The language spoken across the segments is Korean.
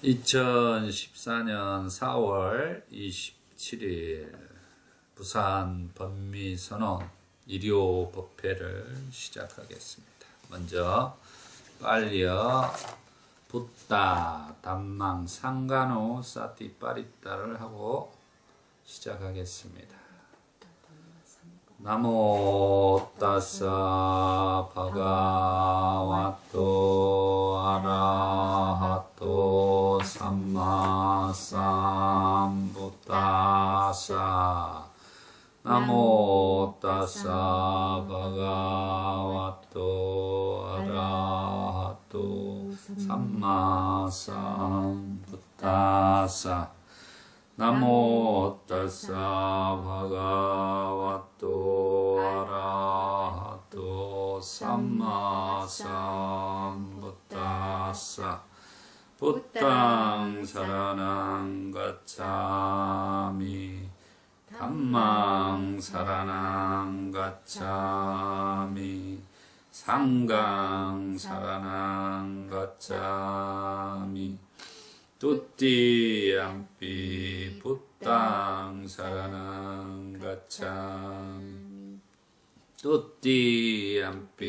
2014년 4월 27일 부산 법미선언 일요법회를 시작하겠습니다. 먼저 빨리어 붓다 담망 상간호 사티파리따를 하고 시작하겠습니다. 나모 따사 바가와토 아라하토 삼마 삼부타사 나모 따사 바가와토 아라하토 삼마 삼부타사 나모 따사 바가와토 아라하토 삼마 삼부타사 부탕 사라낭 가차미 담망 사라낭 가차미 상강 사라낭 가차미 뚜띠암피 부탕 사라낭 가차미 뚜띠암피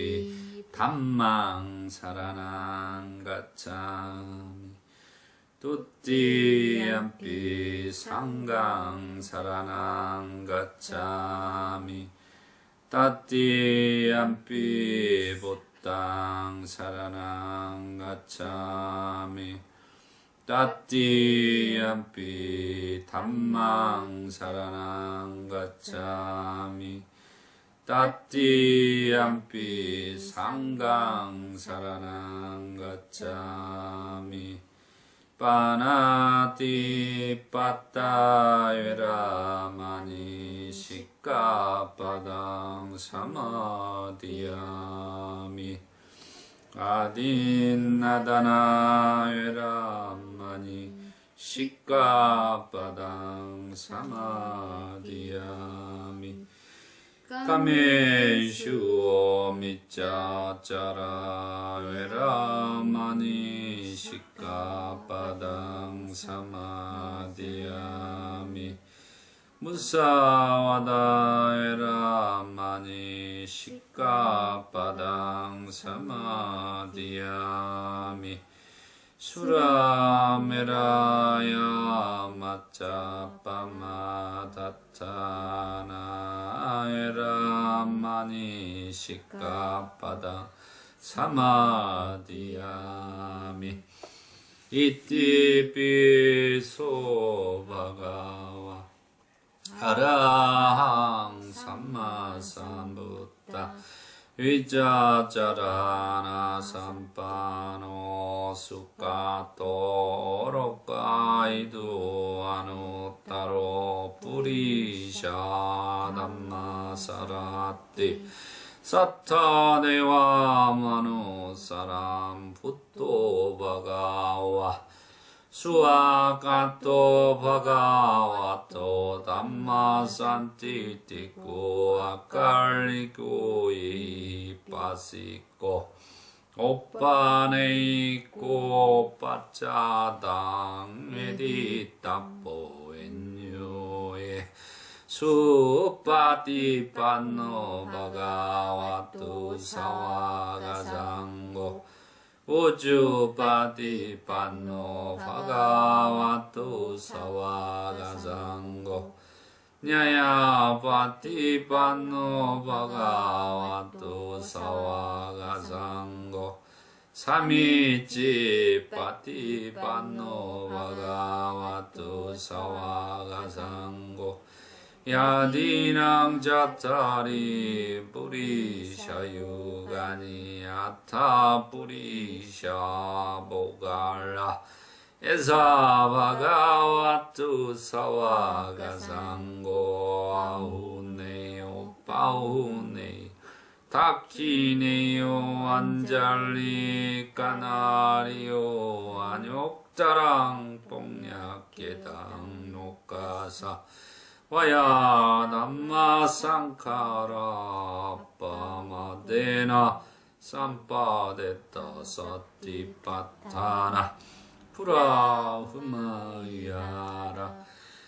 담망 사라낭 가차미 뚜띠암피 상강 사라낭 가차미 따띠암피 부탕 사라낭 가차미 따띠암피 담망 사라낭 가차미 따띠암피 상강 사라낭 가차미 빠나띠 빠따웨라마니 시까빠당 사마디야미 아딘나다나웨라마니 시까빠당 사마디야미 카메슈오 미짜짜라 웨라마니 시까빠당 사마디야미 무사와다 웨라마니 시까빠당 사마디야미 수라메라야 마짜빠마다타나 에라마니 시까빠다 사마디야미 이띠피소 바가와 아라항 삼마삼부타 위자자라나 삼파노 수카토로카이두 아누타로 뿌리샤 담마사라띠 사타데와 마누사람 붓도바가와 수아카토 바가와토 담마산티티쿠 아칼리쿠 이빠시코 오빠네이코 빠짜당 에디타포 엔유에 수빠티판노 바가와토 사와가장고 우주파티판노 바가와토 사와가상고 냐야파티판노 바가와토 사와가상고 삼이치파티판노 바가와토 사와가상고 야디낭 자타리 뿌리샤유가니 아타 뿌리샤 보갈라 에사바가와투 사와가상고 아우네요 빠우네 타키네요 안잘리 까나리오 안욕자랑 뽕약계당 녹가사 와야 남마 상카라 빠마데나 삼빠데타 사티파타나 후라 흠마야라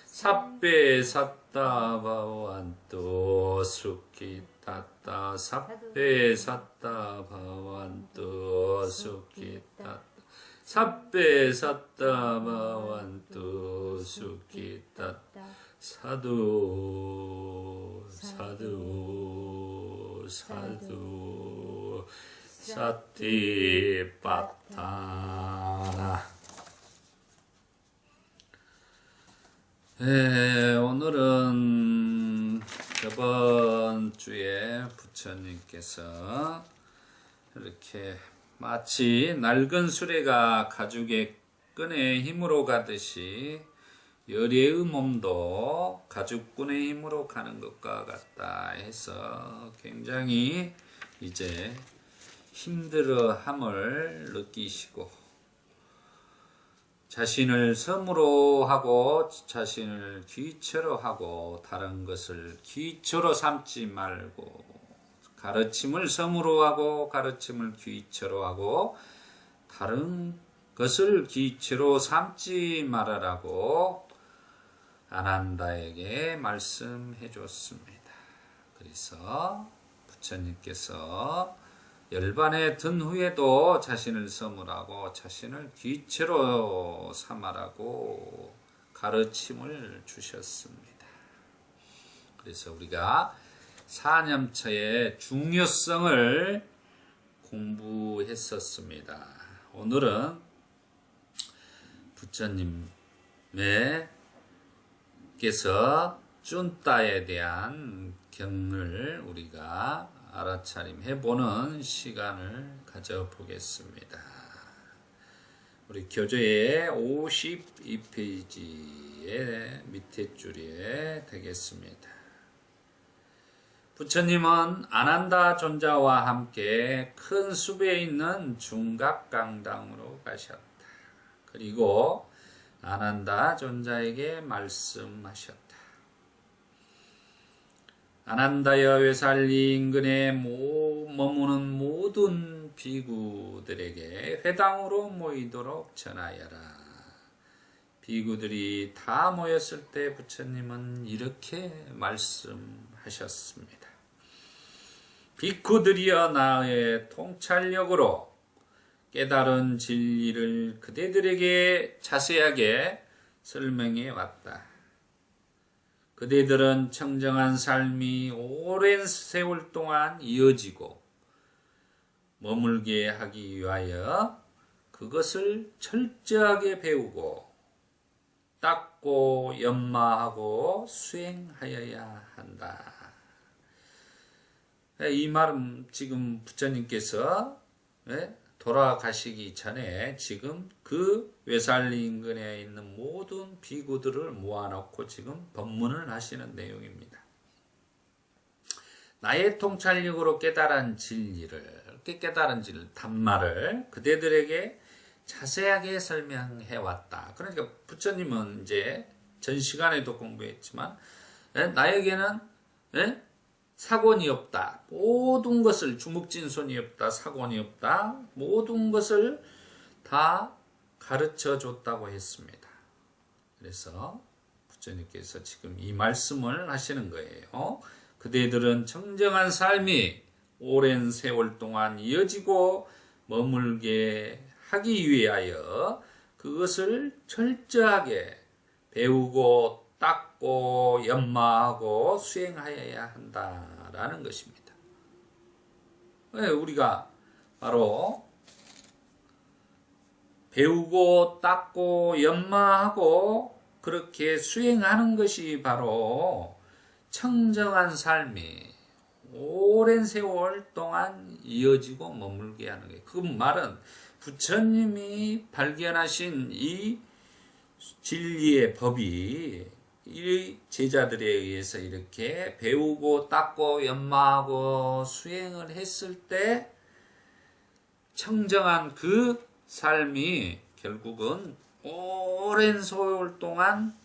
삽배 삿다 바완또 수키타타 삽배 삿다 바완또 수키타타 삽배 삿다 바완또 수키타타 사두 사두 사두 사티빠타나. 오늘은 저번 주에 부처님께서 이렇게 마치 낡은 수레가 가죽의 끈의 힘으로 가듯이 열의의 몸도 가죽끈의 힘으로 가는 것과 같다 해서 굉장히 이제 힘들어함을 느끼시고 자신을 섬으로 하고 자신을 귀처로 하고 다른 것을 귀처로 삼지 말고 가르침을 섬으로 하고 가르침을 귀처로 하고 다른 것을 귀처로 삼지 말아라고 아난다에게 말씀해 줬습니다. 그래서 부처님께서 열반에 든 후에도 자신을 섬으라고 자신을 귀처로 삼아라고 가르침을 주셨습니다. 그래서 우리가 사념처의 중요성을 공부했었습니다. 오늘은 부처님께서 쭌따에 대한 경을 우리가 알아차림해보는 시간을 가져보겠습니다. 우리 교재의 52페이지의 밑에 줄에 되겠습니다. 부처님은 아난다 존자와 함께 큰 숲에 있는 중각강당으로 가셨다. 그리고 아난다 존자에게 말씀하셨다. 아난다여 외살리 인근에 머무는 모든 비구들에게 회당으로 모이도록 전하여라. 비구들이 다 모였을 때 부처님은 이렇게 말씀하셨습니다. 비쿠들이여 나의 통찰력으로 깨달은 진리를 그대들에게 자세하게 설명해 왔다. 그대들은 청정한 삶이 오랜 세월 동안 이어지고 머물게 하기 위하여 그것을 철저하게 배우고 닦고 연마하고 수행하여야 한다. 이 말은 지금 부처님께서 돌아가시기 전에 지금 그 외살리 인근에 있는 모든 비구들을 모아놓고 지금 법문을 하시는 내용입니다. 나의 통찰력으로 깨달은 진리를, 단말을 그대들에게 자세하게 설명해 왔다. 그러니까 부처님은 이제 전 시간에도 공부했지만 나에게는 사곤이 없다. 모든 것을 주묵진손이 없다. 사곤이 없다. 모든 것을 다 가르쳐 줬다고 했습니다. 그래서 부처님께서 지금 이 말씀을 하시는 거예요. 그대들은 청정한 삶이 오랜 세월 동안 이어지고 머물게 하기 위하여 그것을 철저하게 배우고 닦고 연마하고 수행하여야 한다라는 것입니다. 우리가 바로 배우고 닦고 연마하고 그렇게 수행하는 것이 바로 청정한 삶이 오랜 세월 동안 이어지고 머물게 하는 거예요. 그 말은 부처님이 발견하신 이 진리의 법이 이 제자들에 의해서 이렇게 배우고 닦고 연마하고 수행을 했을 때 청정한 그 삶이 결국은 오랜 세월 동안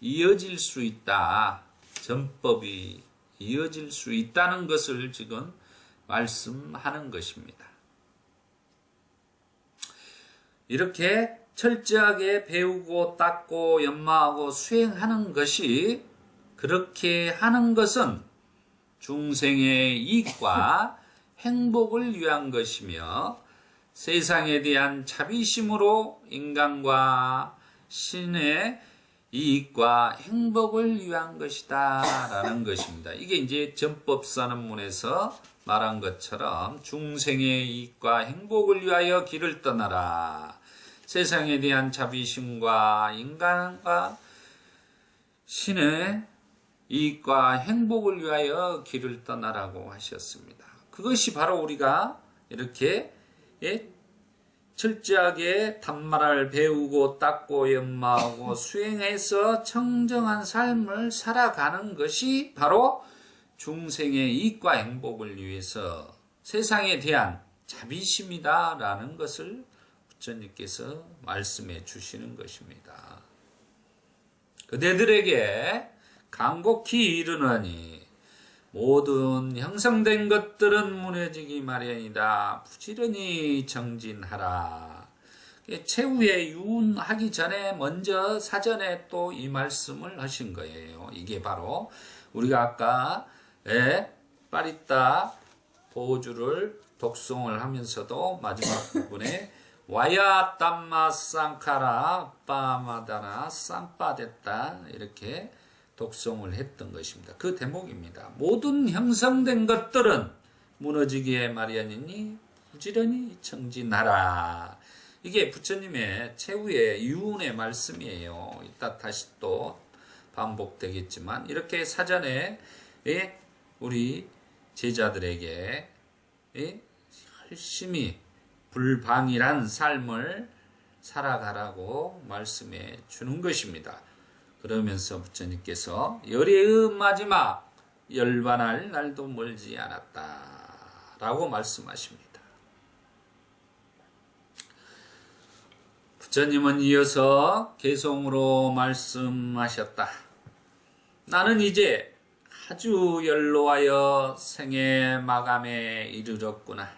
이어질 수 있다. 전법이 이어질 수 있다는 것을 지금 말씀하는 것입니다. 이렇게 철저하게 배우고 닦고 연마하고 수행하는 것이, 그렇게 하는 것은 중생의 이익과 행복을 위한 것이며 세상에 대한 자비심으로 인간과 신의 이익과 행복을 위한 것이다 라는 것입니다. 이게 이제 전법선언문에서 말한 것처럼 중생의 이익과 행복을 위하여 길을 떠나라. 세상에 대한 자비심과 인간과 신의 이익과 행복을 위하여 길을 떠나라고 하셨습니다. 그것이 바로 우리가 이렇게 철저하게 단말을 배우고 닦고 연마하고 수행해서 청정한 삶을 살아가는 것이 바로 중생의 이익과 행복을 위해서 세상에 대한 자비심이다라는 것을 부처님께서 말씀해 주시는 것입니다. 그대들에게 간곡히 이르노니 모든 형성된 것들은 무너지기 마련이다. 부지런히 정진하라. 최후에 유운하기 전에 먼저 사전에 또 이 말씀을 하신 거예요. 이게 바로 우리가 아까 빠리따 보주를 독송을 하면서도 마지막 부분에 와야 땀마 쌍카라 빠마다나 쌍빠됐다 이렇게 독송을 했던 것입니다. 그 대목입니다. 모든 형성된 것들은 무너지기에 마련이니 부지런히 정진하라. 이게 부처님의 최후의 유운의 말씀이에요. 이따 다시 또 반복되겠지만 이렇게 사전에 우리 제자들에게 열심히 불방일한 삶을 살아가라고 말씀해 주는 것입니다. 그러면서 부처님께서 열애의 마지막 열반할 날도 멀지 않았다 라고 말씀하십니다. 부처님은 이어서 개송으로 말씀하셨다. 나는 이제 아주 연로하여 생애 마감에 이르렀구나.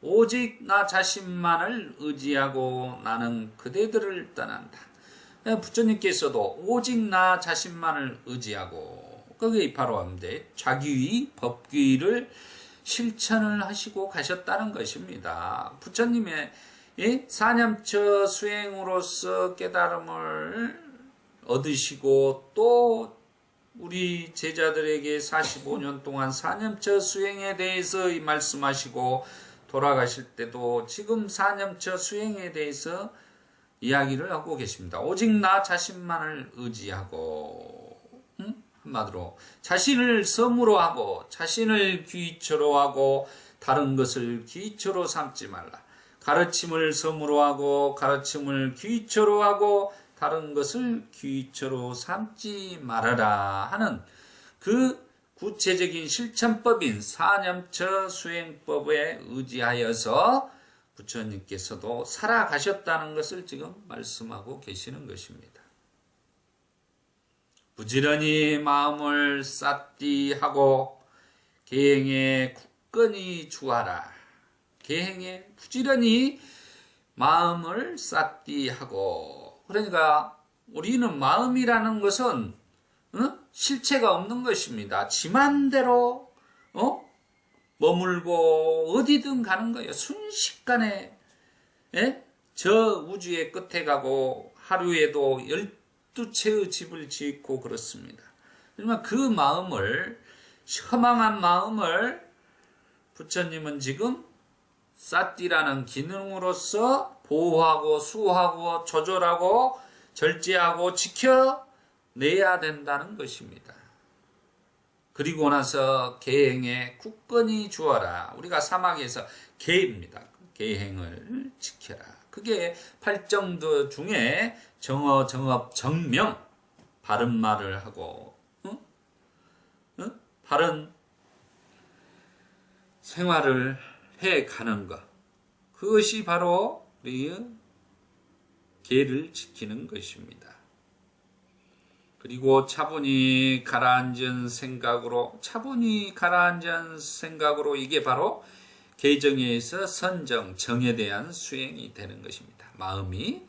오직 나 자신만을 의지하고 나는 그대들을 떠난다. 부처님께서도 오직 나 자신만을 의지하고 그게 바로 자귀의 법귀를 실천을 하시고 가셨다는 것입니다. 부처님의 사념처 수행으로서 깨달음을 얻으시고 또 우리 제자들에게 45년 동안 사념처 수행에 대해서 말씀하시고 돌아가실 때도 지금 사념처 수행에 대해서 이야기를 하고 계십니다. 오직 나 자신만을 의지하고 한마디로 자신을 섬으로 하고 자신을 귀처로 하고 다른 것을 귀처로 삼지 말라. 가르침을 섬으로 하고 가르침을 귀처로 하고 다른 것을 귀처로 삼지 말아라 하는 그 구체적인 실천법인 사념처 수행법에 의지하여서 부처님께서도 살아가셨다는 것을 지금 말씀하고 계시는 것입니다. 부지런히 마음을 쌌디 하고 계행에 굳건히 주하라. 계행에 부지런히 마음을 쌌디 하고, 그러니까 우리는 마음이라는 것은 실체가 없는 것입니다. 지만대로 머물고 어디든 가는 거예요. 순식간에 저 우주의 끝에 가고 하루에도 12채의 집을 짓고 그렇습니다. 그러면 그 마음을, 허망한 마음을 부처님은 지금 쌌디라는 기능으로서 보호하고 수호하고 조절하고 절제하고 지켜내야 된다는 것입니다. 그리고 나서 계행에 굳건히 주어라. 우리가 사막에서 계입니다. 계행을 지켜라. 그게 팔정도 중에 정어, 정업, 정명, 바른 말을 하고 바른 생활을 해가는 것. 그것이 바로 우리의 계를 지키는 것입니다. 그리고 차분히 가라앉은 생각으로, 이게 바로 계정에서 선정, 정에 대한 수행이 되는 것입니다. 마음이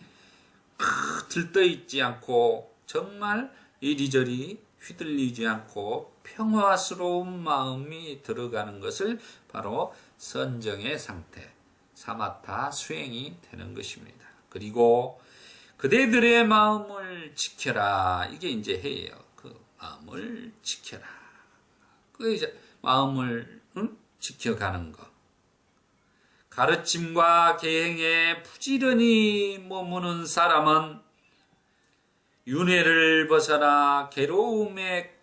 들떠있지 않고 정말 이리저리 휘둘리지 않고 평화스러운 마음이 들어가는 것을 바로 선정의 상태, 사마타 수행이 되는 것입니다. 그리고 그대들의 마음을 지켜라. 이게 이제 해예요. 그 마음을 지켜라. 그 이제 마음을 지켜가는 것. 가르침과 계행에 부지런히 머무는 사람은 윤회를 벗어나 괴로움을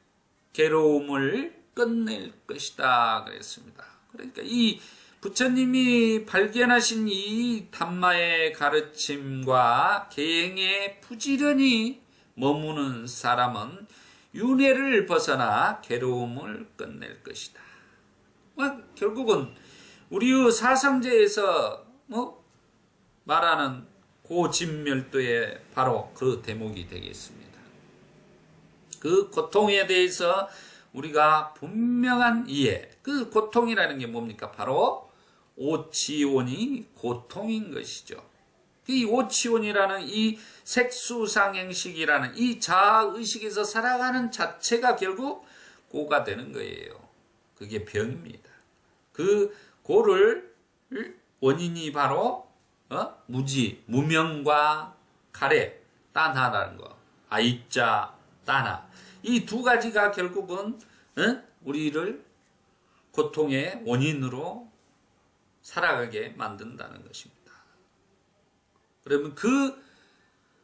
끝낼 것이다 그랬습니다. 그러니까 이 부처님이 발견하신 이 담마의 가르침과 계행에 부지런히 머무는 사람은 윤회를 벗어나 괴로움을 끝낼 것이다. 결국은 우리의 사상제에서 말하는 고진멸도의 바로 그 대목이 되겠습니다. 그 고통에 대해서 우리가 분명한 이해, 그 고통이라는 게 뭡니까? 바로 오치원이 고통인 것이죠. 이 오치원이라는 이 색수상행식이라는 이 자아의식에서 살아가는 자체가 결국 고가 되는 거예요. 그게 병입니다. 그 고를 원인이 바로 무지, 무명과 가래, 따나라는 거. 아이자, 따나. 이 두 가지가 결국은 우리를 고통의 원인으로 살아가게 만든다는 것입니다. 그러면 그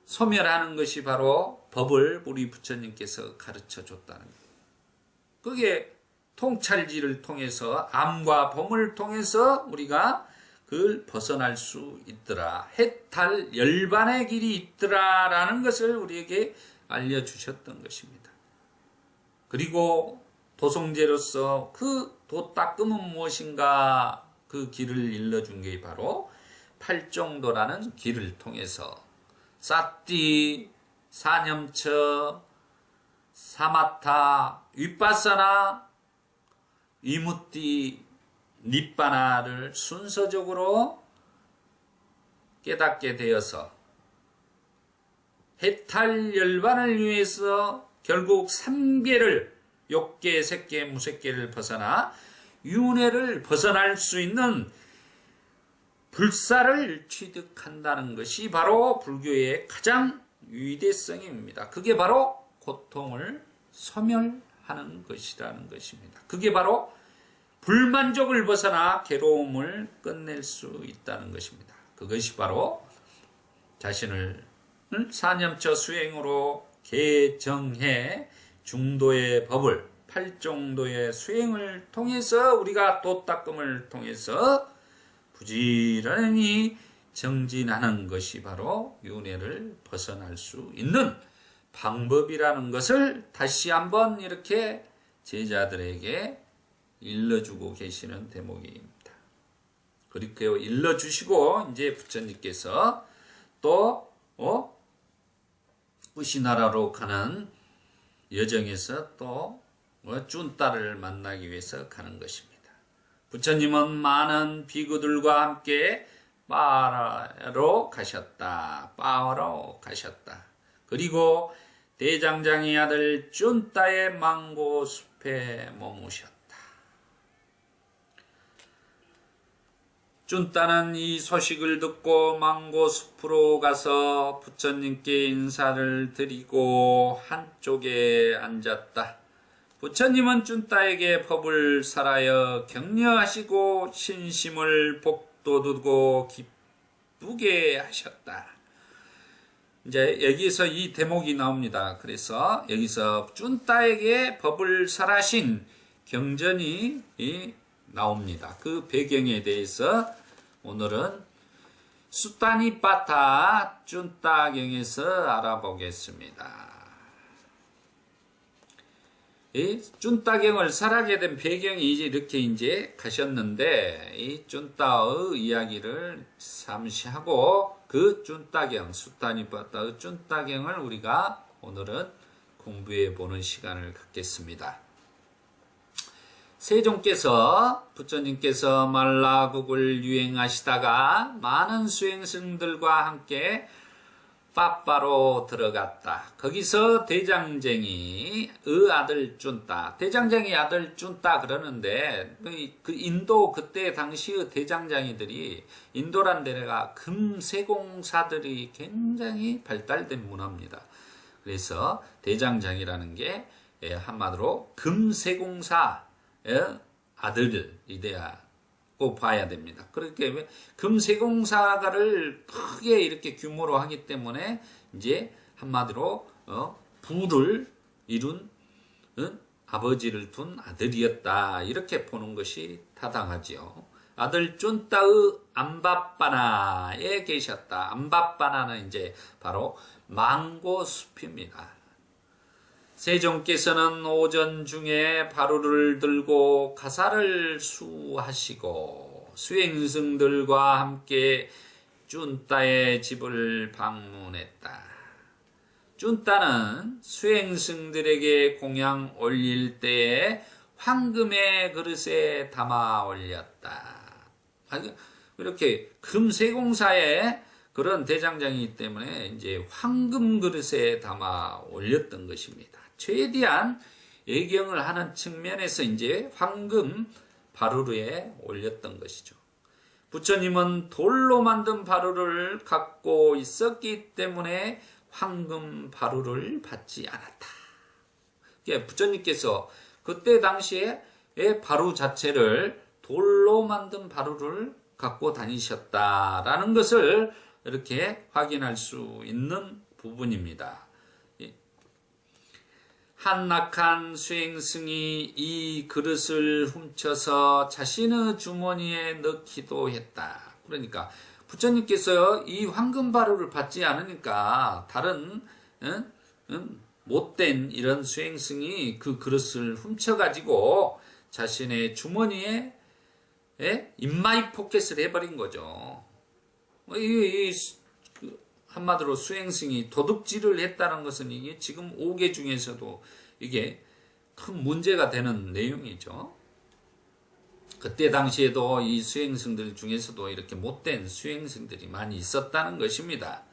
소멸하는 것이 바로 법을 우리 부처님께서 가르쳐 줬다는 거예요. 그게 통찰지를 통해서 암과 범을 통해서 우리가 그걸 벗어날 수 있더라. 해탈 열반의 길이 있더라라는 것을 우리에게 알려주셨던 것입니다. 그리고 도성제로서 그 도닦음은 무엇인가 그 길을 일러준 게 바로 팔정도라는 길을 통해서 사띠, 사념처, 사마타, 윗바사나, 위무띠, 닛바나를 순서적으로 깨닫게 되어서 해탈 열반을 위해서 결국 삼계를 욕계, 색계, 무색계를 벗어나 윤회를 벗어날 수 있는 불사를 취득한다는 것이 바로 불교의 가장 위대성입니다. 그게 바로 고통을 소멸하는 것이라는 것입니다. 그게 바로 불만족을 벗어나 괴로움을 끝낼 수 있다는 것입니다. 그것이 바로 자신을 사념처 수행으로 개정해 중도의 법을 팔정도의 수행을 통해서 우리가 도닦음을 통해서 부지런히 정진하는 것이 바로 윤회를 벗어날 수 있는 방법이라는 것을 다시 한번 이렇게 제자들에게 일러주고 계시는 대목입니다. 그렇게 일러주시고 이제 부처님께서 또 우시나라로 가는 여정에서 또 쭌따를 만나기 위해서 가는 것입니다. 부처님은 많은 비구들과 함께 빠라로 가셨다. 그리고 대장장의 아들 쭌따의 망고숲에 머무셨다. 쭌따는 이 소식을 듣고 망고숲으로 가서 부처님께 인사를 드리고 한쪽에 앉았다. 부처님은 쭌따에게 법을 설하여 격려하시고 신심을 복돋우고 기쁘게 하셨다. 이제 여기서 이 대목이 나옵니다. 그래서 여기서 쭌따에게 법을 설하신 경전이 나옵니다. 그 배경에 대해서 오늘은 수타니파타 쭌따경에서 알아보겠습니다. 이 쭌따경을 설하게 된 배경이 이렇게 이제 가셨는데 이 쭌따의 이야기를 잠시 하고 그 쭌따경, 수타니파타의 쭌따경을 우리가 오늘은 공부해 보는 시간을 갖겠습니다. 세종께서 부처님께서 말라국을 유행하시다가 많은 수행승들과 함께 빠빠로 들어갔다. 거기서 대장쟁이의 아들 쭌따. 대장쟁이 아들 쭌따 그러는데 그 인도 그때 당시의 대장장이들이 인도란 데가 금세공사들이 굉장히 발달된 문화입니다. 그래서 대장장이라는 게 한마디로 금세공사의 아들이되고 봐야 됩니다. 그렇게 금세공사가를 크게 이렇게 규모로 하기 때문에 이제 한마디로 부를 이룬 아버지를 둔 아들이었다. 이렇게 보는 것이 타당하지요. 아들 쭌따의 암바빠나에 계셨다. 암바빠나는 이제 바로 망고 숲입니다. 세종께서는 오전 중에 바루를 들고 가사를 수하시고 수행승들과 함께 쭌따의 집을 방문했다. 쭌따는 수행승들에게 공양 올릴 때에 황금의 그릇에 담아 올렸다. 이렇게 금세공사의 그런 대장장이기 때문에 이제 황금 그릇에 담아 올렸던 것입니다. 최대한 예경을 하는 측면에서 이제 황금 바루르에 올렸던 것이죠. 부처님은 돌로 만든 바루를 갖고 있었기 때문에 황금 바루를 받지 않았다. 부처님께서 그때 당시에 바루 자체를 돌로 만든 바루를 갖고 다니셨다라는 것을 이렇게 확인할 수 있는 부분입니다. 한낙한 수행승이 이 그릇을 훔쳐서 자신의 주머니에 넣기도 했다. 그러니까 부처님께서 이 황금 바루를 받지 않으니까 다른 못된 이런 수행승이 그 그릇을 훔쳐가지고 자신의 주머니에 인마이 포켓을 해버린 거죠. 한마디로 수행승이 도둑질을 했다는 것은 이게 지금 5개 중에서도 이게 큰 문제가 되는 내용이죠. 그때 당시에도 이 수행승들 중에서도 이렇게 못된 수행승들이 많이 있었다는 것입니다.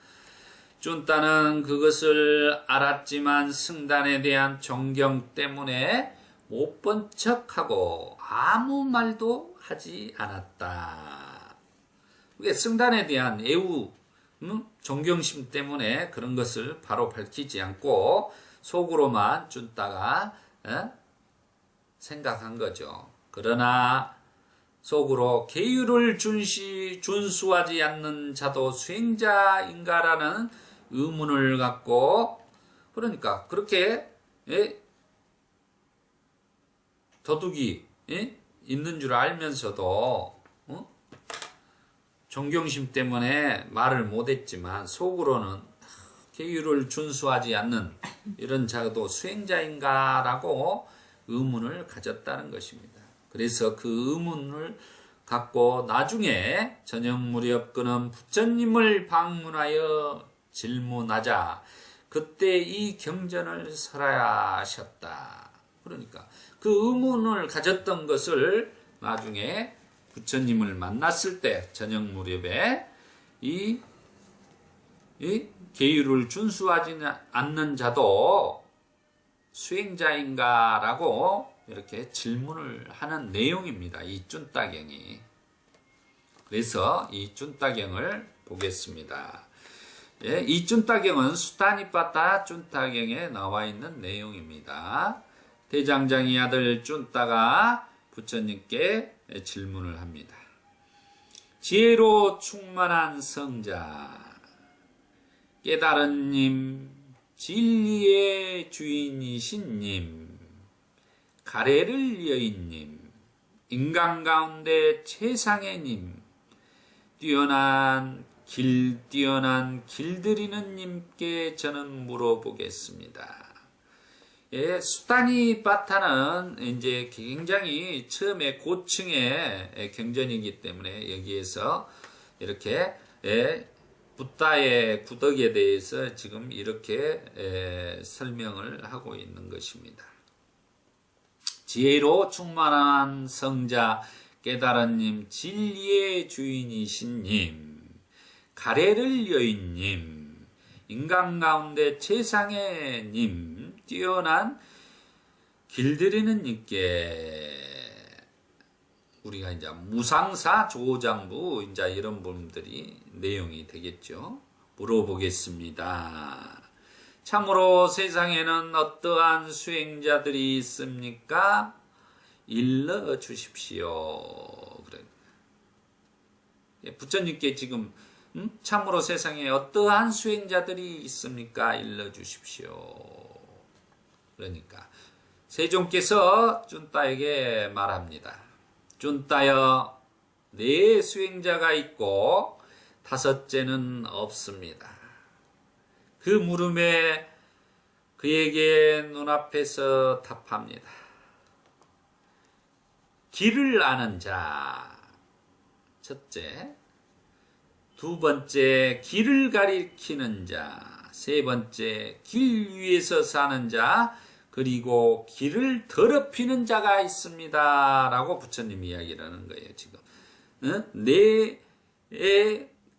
쭌따는 그것을 알았지만 승단에 대한 존경 때문에 못 본 척하고 아무 말도 하지 않았다. 승단에 대한 애우 존경심 때문에 그런 것을 바로 밝히지 않고 속으로만 쭌따가 생각한 거죠. 그러나 속으로 계율을 준수하지 않는 자도 수행자인가라는 의문을 갖고, 그러니까 그렇게 도둑이 있는 줄 알면서도 존경심 때문에 말을 못했지만 속으로는 계율을 준수하지 않는 이런 자도 수행자인가라고 의문을 가졌다는 것입니다. 그래서 그 의문을 갖고 나중에 저녁 무렵 그는 부처님을 방문하여 질문하자 그때 이 경전을 설하셨다. 그러니까 그 의문을 가졌던 것을 나중에 부처님을 만났을 때 저녁 무렵에 이 계율을 준수하지 않는 자도 수행자인가라고 이렇게 질문을 하는 내용입니다. 이 쭌따경이. 그래서 이 쭌따경을 보겠습니다. 이 쭌따경은 수타니빠따 쭌따경에 나와 있는 내용입니다. 대장장이 아들 쭌따가 부처님께 질문을 합니다. 지혜로 충만한 성자, 깨달은 님, 진리의 주인이신 님, 가래를 여인님, 인간 가운데 최상의 님, 뛰어난 길들이는 님께 저는 물어보겠습니다. 수타니빠타는 이제 굉장히 처음에 고층의 경전이기 때문에 여기에서 이렇게 붓다의 구덕에 대해서 지금 이렇게 설명을 하고 있는 것입니다. 지혜로 충만한 성자, 깨달은 님, 진리의 주인이신 님, 가래를 여인 님, 인간 가운데 최상의 님, 뛰어난 길들이는 님께 우리가 이제 무상사 조장부 이제 이런 부분들이 내용이 되겠죠. 물어보겠습니다. 참으로 세상에는 어떠한 수행자들이 있습니까? 일러 주십시오. 그래. 부처님께 지금 참으로 세상에 어떠한 수행자들이 있습니까? 일러 주십시오. 그러니까 세종께서 쭌따에게 말합니다. 쭌따여, 네 수행자가 있고 다섯째는 없습니다. 그 물음에 그에게 눈앞에서 답합니다. 길을 아는 자, 첫째. 두 번째, 길을 가리키는 자. 세 번째, 길 위에서 사는 자. 그리고 길을 더럽히는 자가 있습니다. 라고 부처님이 이야기를 하는 거예요, 지금. 네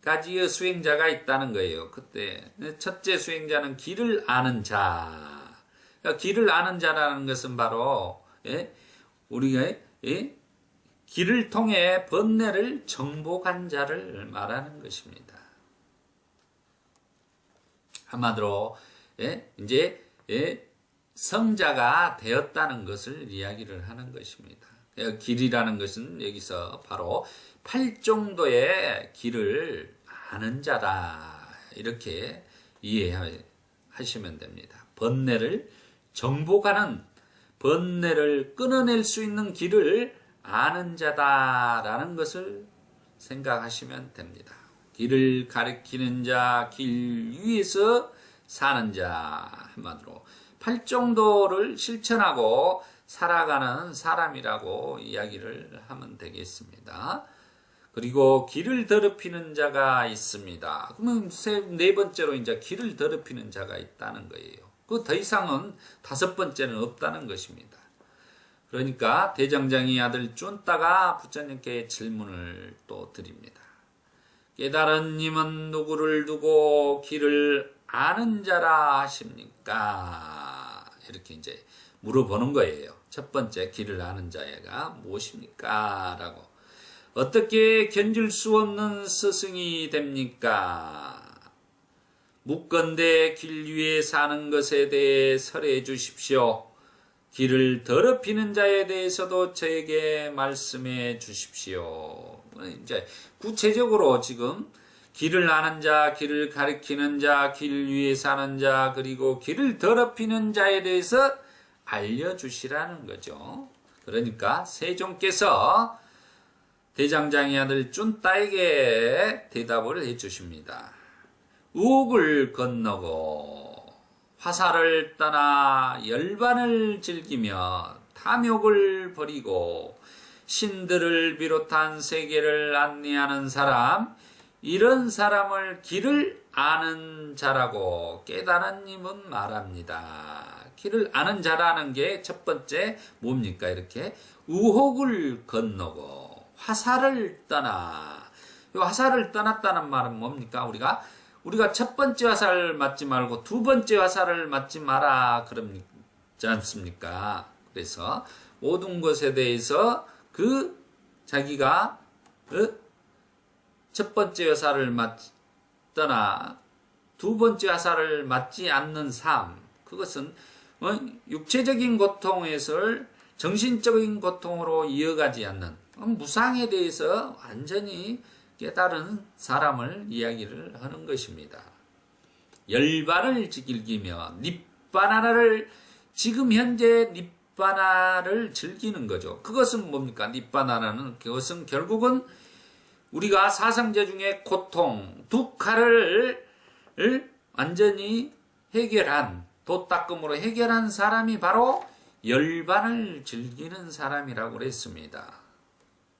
가지의 수행자가 있다는 거예요. 그때 첫째 수행자는 길을 아는 자. 그러니까 길을 아는 자라는 것은 바로 우리가 길을 통해 번뇌를 정복한 자를 말하는 것입니다. 한마디로 이제 성자가 되었다는 것을 이야기를 하는 것입니다. 길이라는 것은 여기서 바로 8정도의 길을 아는 자다, 이렇게 이해하시면 됩니다. 번뇌를 정복하는, 번뇌를 끊어낼 수 있는 길을 아는 자다라는 것을 생각하시면 됩니다. 길을 가리키는 자, 길 위에서 사는 자, 한마디로 8정도를 실천하고 살아가는 사람이라고 이야기를 하면 되겠습니다. 그리고 길을 더럽히는 자가 있습니다. 그러면 네 번째로 이제 길을 더럽히는 자가 있다는 거예요. 그 더 이상은 다섯 번째는 없다는 것입니다. 그러니까 대장장이 아들 쭌따가 부처님께 질문을 또 드립니다. 깨달은 님은 누구를 두고 길을 아는 자라 하십니까? 이렇게 이제 물어보는 거예요. 첫 번째, 길을 아는 자가 무엇입니까? 라고. 어떻게 견줄 수 없는 스승이 됩니까? 묵건대 길 위에 사는 것에 대해 설해 주십시오. 길을 더럽히는 자에 대해서도 저에게 말씀해 주십시오. 이제 구체적으로 지금 길을 아는 자, 길을 가리키는 자, 길 위에 사는 자, 그리고 길을 더럽히는 자에 대해서 알려주시라는 거죠. 그러니까 세종께서 대장장이 아들 쭌따에게 대답을 해주십니다. 우옥을 건너고 화살을 떠나 열반을 즐기며 탐욕을 버리고 신들을 비롯한 세계를 안내하는 사람, 이런 사람을 길을 아는 자라고 깨달은 님은 말합니다. 길을 아는 자라는 게 첫 번째 뭡니까? 이렇게 우혹을 건너고 화살을 떠나. 화살을 떠났다는 말은 뭡니까? 우리가 첫 번째 화살을 맞지 말고 두 번째 화살을 맞지 마라 그러지 않습니까? 그래서 모든 것에 대해서 자기가 첫 번째 화살을 떠나 두 번째 화살을 맞지 않는 삶, 그것은 육체적인 고통에서 정신적인 고통으로 이어가지 않는 무상에 대해서 완전히 깨달은 사람을 이야기를 하는 것입니다. 열반을 즐기며 닛바나를, 지금 현재 닛바나를 즐기는 거죠. 그것은 뭡니까? 닛바나는 그것은 결국은 우리가 사상제 중에 고통, 두칼을 완전히 해결한, 도닦음으로 해결한 사람이 바로 열반을 즐기는 사람이라고 그랬습니다.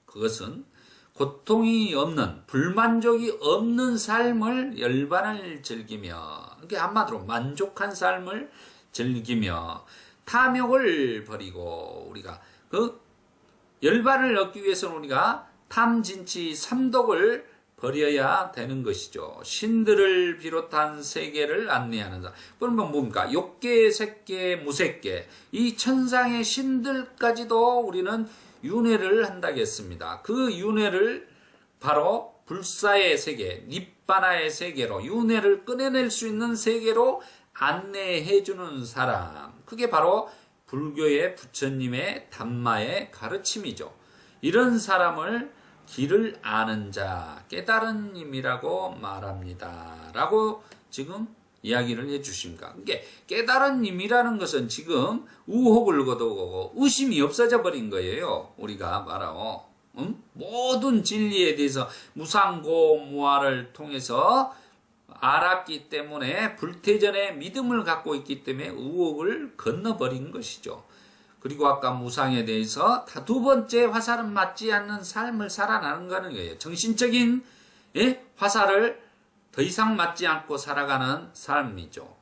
그것은 고통이 없는, 불만족이 없는 삶을 열반을 즐기며, 이게 한마디로 만족한 삶을 즐기며 탐욕을 버리고, 우리가 열반을 얻기 위해서는 우리가 탐진치 삼독을 버려야 되는 것이죠. 신들을 비롯한 세계를 안내하는 사람. 그러면 뭡니까? 욕계, 색계, 무색계. 이 천상의 신들까지도 우리는 윤회를 한다겠습니다. 그 윤회를 바로 불사의 세계, 닛바나의 세계로, 윤회를 꺼내낼 수 있는 세계로 안내해주는 사람. 그게 바로 불교의 부처님의 담마의 가르침이죠. 이런 사람을 길을 아는 자, 깨달은 님이라고 말합니다. 라고 지금 이야기를 해주십니다. 그게 깨달은 님이라는 것은 지금 우혹을 거두고 의심이 없어져 버린 거예요. 우리가 말하고 모든 진리에 대해서 무상고무아를 통해서 알았기 때문에 불태전의 믿음을 갖고 있기 때문에 의혹을 건너버린 것이죠. 그리고 아까 무상에 대해서 다 두 번째 화살은 맞지 않는 삶을 살아나는 거예요. 정신적인 화살을 더 이상 맞지 않고 살아가는 삶이죠.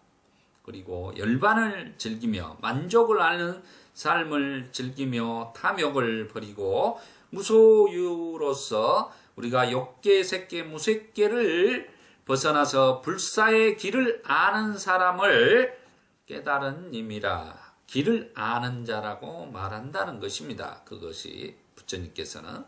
그리고 열반을 즐기며 만족을 하는 삶을 즐기며 탐욕을 버리고 무소유로서 우리가 욕계, 색계, 무색계를 벗어나서 불사의 길을 아는 사람을 깨달은 님이라, 길을 아는 자라고 말한다는 것입니다. 그것이 부처님께서는.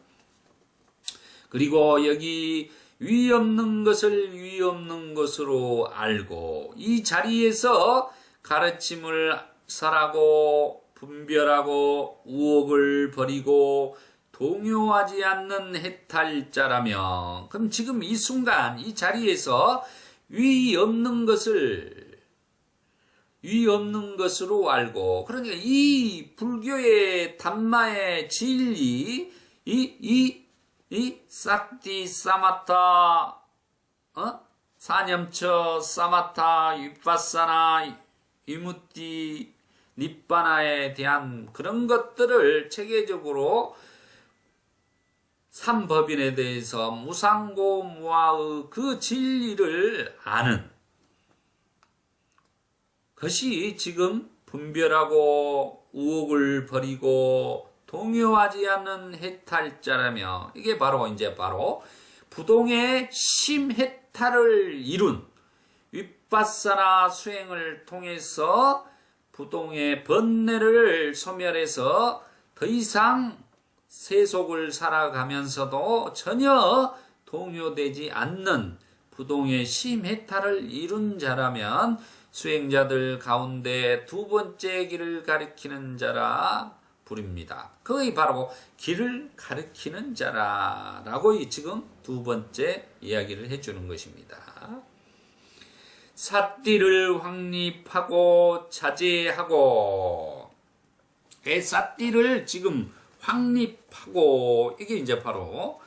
그리고 여기 위 없는 것을 위 없는 것으로 알고 이 자리에서 가르침을 설하고 분별하고 우혹을 버리고 동요하지 않는 해탈자라면, 그럼 지금 이 순간 이 자리에서 위 없는 것으로 알고, 그러니까 이 불교의 담마의 진리, 이 싹디 사마타, 사념처 사마타 위파사나 위무띠 닛바나에 대한 그런 것들을 체계적으로 삼법인에 대해서 무상고무아의 그 진리를 아는 것이 지금 분별하고 우혹을 버리고 동요하지 않는 해탈자라며, 이게 바로 부동의 심해탈을 이룬 윗바사나 수행을 통해서 부동의 번뇌를 소멸해서 더 이상 세속을 살아가면서도 전혀 동요되지 않는 부동의 심해탈을 이룬 자라면 수행자들 가운데 두 번째 길을 가리키는 자라 부릅니다. 그게 바로 길을 가리키는 자라라고 지금 두 번째 이야기를 해주는 것입니다. 삿띠를 확립하고 자제하고, 삿띠를 지금 확립하고, 이게 이제 바로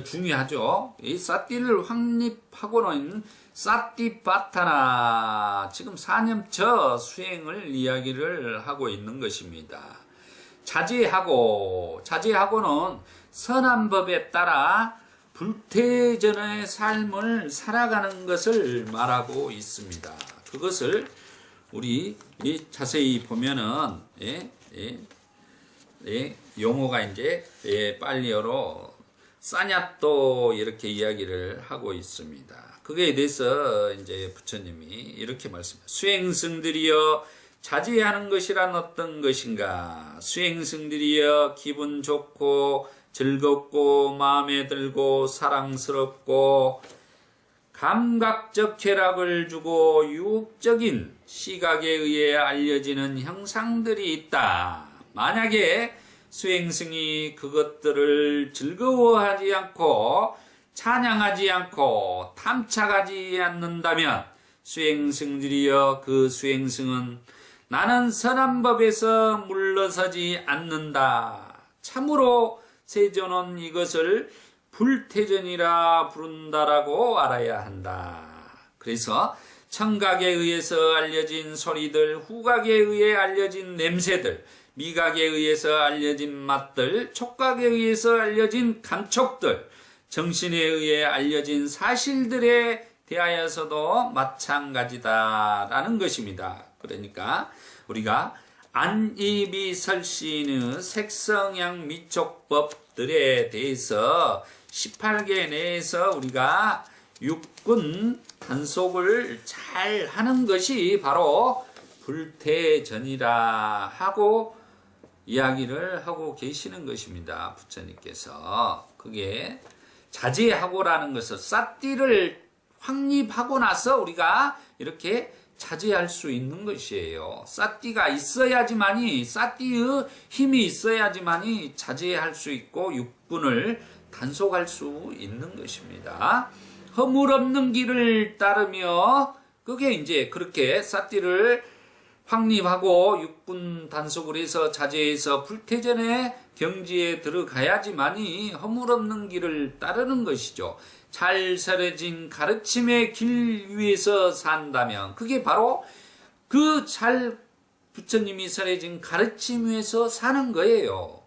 중요하죠. 이 삿띠를 확립하고는 삿띠바타나, 지금 사념처 수행을 이야기를 하고 있는 것입니다. 자제하고는 선한 법에 따라 불태전의 삶을 살아가는 것을 말하고 있습니다. 그것을 우리 자세히 보면은 용어가 이제 빨리어로 싸냐또 이렇게 이야기를 하고 있습니다. 그거에 대해서 이제 부처님이 이렇게 말씀합니다. 수행승들이여 자제하는 것이란 어떤 것인가? 수행승들이여 기분 좋고 즐겁고 마음에 들고 사랑스럽고 감각적 쾌락을 주고 유혹적인 시각에 의해 알려지는 형상들이 있다. 만약에 수행승이 그것들을 즐거워하지 않고 찬양하지 않고 탐착하지 않는다면 수행승들이여 그 수행승은 나는 선한 법에서 물러서지 않는다. 참으로 세존은 이것을 불태전이라 부른다라고 알아야 한다. 그래서 청각에 의해서 알려진 소리들, 후각에 의해 알려진 냄새들, 미각에 의해서 알려진 맛들, 촉각에 의해서 알려진 감촉들, 정신에 의해 알려진 사실들에 대하여서도 마찬가지다라는 것입니다. 그러니까 우리가 안이비설신의 색성양 미촉법들에 대해서 18개 내에서 우리가 육군 단속을 잘 하는 것이 바로 불태전이라 하고 이야기를 하고 계시는 것입니다. 부처님께서. 그게 자제하고라는 것은 삿띠를 확립하고 나서 우리가 이렇게 자제할 수 있는 것이에요. 삿띠가 있어야지만이, 삿띠의 힘이 있어야지만이 자제할 수 있고 육군을 단속할 수 있는 것입니다. 허물없는 길을 따르며, 그게 이제 그렇게 삿띠를 확립하고 육군 단속을 해서 자제해서 불태전의 경지에 들어가야지만이 허물없는 길을 따르는 것이죠. 잘 설해진 가르침의 길 위에서 산다면 그게 바로 그 부처님이 설해진 가르침 위에서 사는 거예요.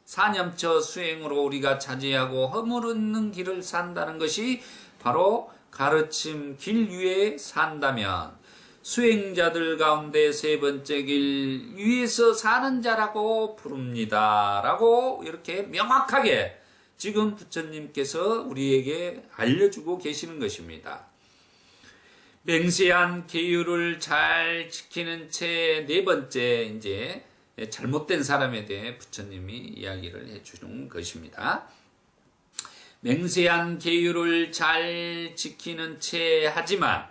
사념처 수행으로 우리가 자제하고 허물없는 길을 산다는 것이 바로 가르침 길 위에 산다면 수행자들 가운데 세 번째 길 위에서 사는 자라고 부릅니다. 라고 이렇게 명확하게 지금 부처님께서 우리에게 알려주고 계시는 것입니다. 맹세한 계율을 잘 지키는 채 네 번째 이제 잘못된 사람에 대해 부처님이 이야기를 해주는 것입니다. 맹세한 계율을 잘 지키는 채 하지만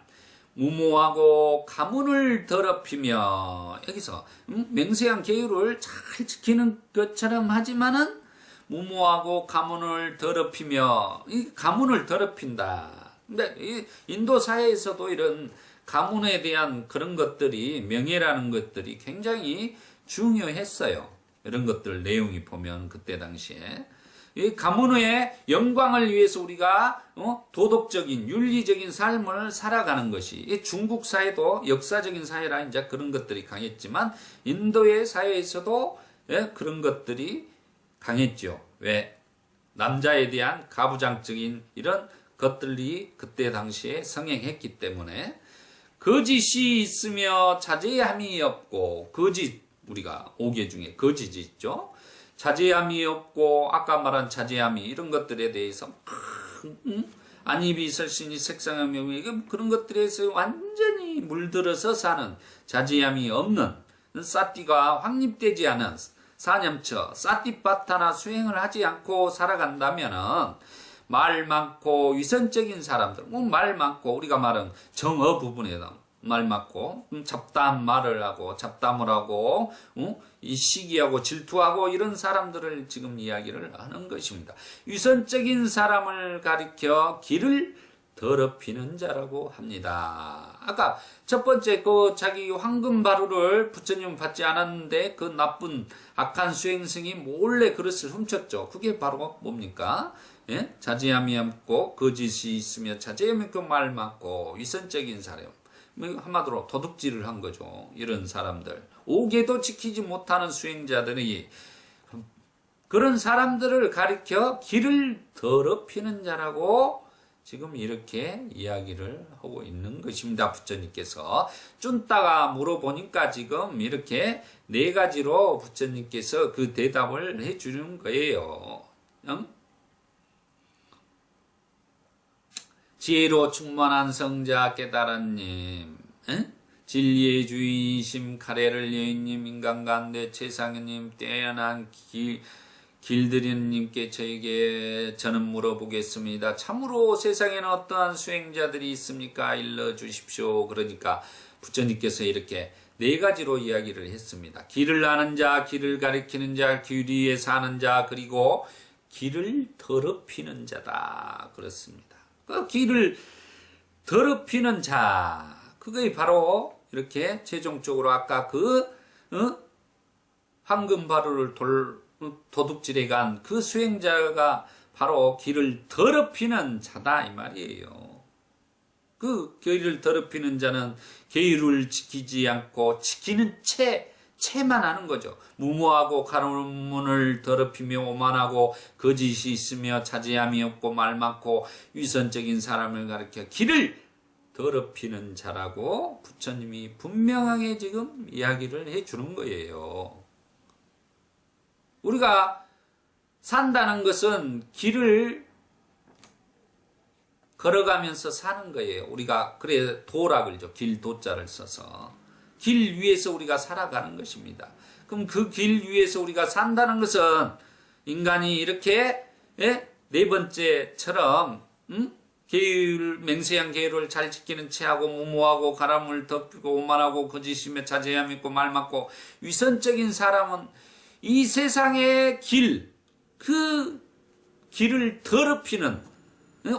무모하고 가문을 더럽히며, 여기서 맹세한 계율을 잘 지키는 것처럼 하지만은 무모하고 가문을 더럽히며, 이 가문을 더럽힌다. 근데 이 인도 사회에서도 이런 가문에 대한 그런 것들이, 명예라는 것들이 굉장히 중요했어요. 이런 것들 내용이 보면 그때 당시에 이 가문의 영광을 위해서 우리가 도덕적인 윤리적인 삶을 살아가는 것이, 중국 사회도 역사적인 사회라 이제 그런 것들이 강했지만 인도의 사회에서도 그런 것들이 강했죠. 왜? 남자에 대한 가부장적인 이런 것들이 그때 당시에 성행했기 때문에. 거짓이 있으며 자제함이 없고, 거짓, 우리가 5개 중에 거짓이 있죠. 자제함이 없고, 아까 말한 자제함이, 이런 것들에 대해서 안입이 설신이 색상함이, 그런 것들에서 완전히 물들어서 사는, 자제함이 없는, 삿띠가 확립되지 않은 사념처 삿띠바타나 수행을 하지 않고 살아간다면은 말 많고 위선적인 사람들, 말 많고, 우리가 말은 정어 부분에서 말 많고 잡다한 말을 하고 잡담을 하고 이 시기하고 질투하고 이런 사람들을 지금 이야기를 하는 것입니다. 위선적인 사람을 가리켜 길을 더럽히는 자라고 합니다. 아까 첫 번째 그 자기 황금바루를 부처님 받지 않았는데 그 나쁜 악한 수행승이 몰래 그릇을 훔쳤죠. 그게 바로 뭡니까? 예? 자제함이 없고 거짓이 있으며 자제함이 없고 말 많고 위선적인 사람, 한마디로 도둑질을 한 거죠. 이런 사람들, 5개도 지키지 못하는 수행자들이, 그런 사람들을 가리켜 길을 더럽히는 자라고 지금 이렇게 이야기를 하고 있는 것입니다. 부처님께서 쭌따가 물어보니까 지금 이렇게 4가지로 부처님께서 그 대답을 해주는 거예요. 지혜로 충만한 성자 깨달은님, 진리의 주인이심 가래를 여인님, 인간간대 최상현님, 뛰어난 길들이님께 저에게 저는 물어보겠습니다. 참으로 세상에는 어떠한 수행자들이 있습니까? 일러주십시오. 그러니까 부처님께서 이렇게 4가지로 이야기를 했습니다. 길을 아는 자, 길을 가리키는 자, 길 위에 사는 자, 그리고 길을 더럽히는 자다. 그렇습니다. 그 길을 더럽히는 자, 그게 바로 이렇게 최종적으로 아까 그 황금바루를 도둑질해 간 그 수행자가 바로 길을 더럽히는 자다 이 말이에요. 그 길을 더럽히는 자는 계율을 지키지 않고 지키는 채만 하는 거죠. 무모하고 가문을 더럽히며 오만하고 거짓이 있으며 자제함이 없고 말 많고 위선적인 사람을 가리켜 길을 더럽히는 자라고 부처님이 분명하게 지금 이야기를 해주는 거예요. 우리가 산다는 것은 길을 걸어가면서 사는 거예요. 우리가 그래 도라 그러죠. 길 도자를 써서 길 위에서 우리가 살아가는 것입니다. 그럼 그 길 위에서 우리가 산다는 것은 인간이 이렇게 네 번째처럼 맹세한 계율을 잘 지키는 체하고 무모하고 가람을 덮이고 오만하고 거짓이며 자제함 있고 말 많고 위선적인 사람은 이 세상의 그 길을 더럽히는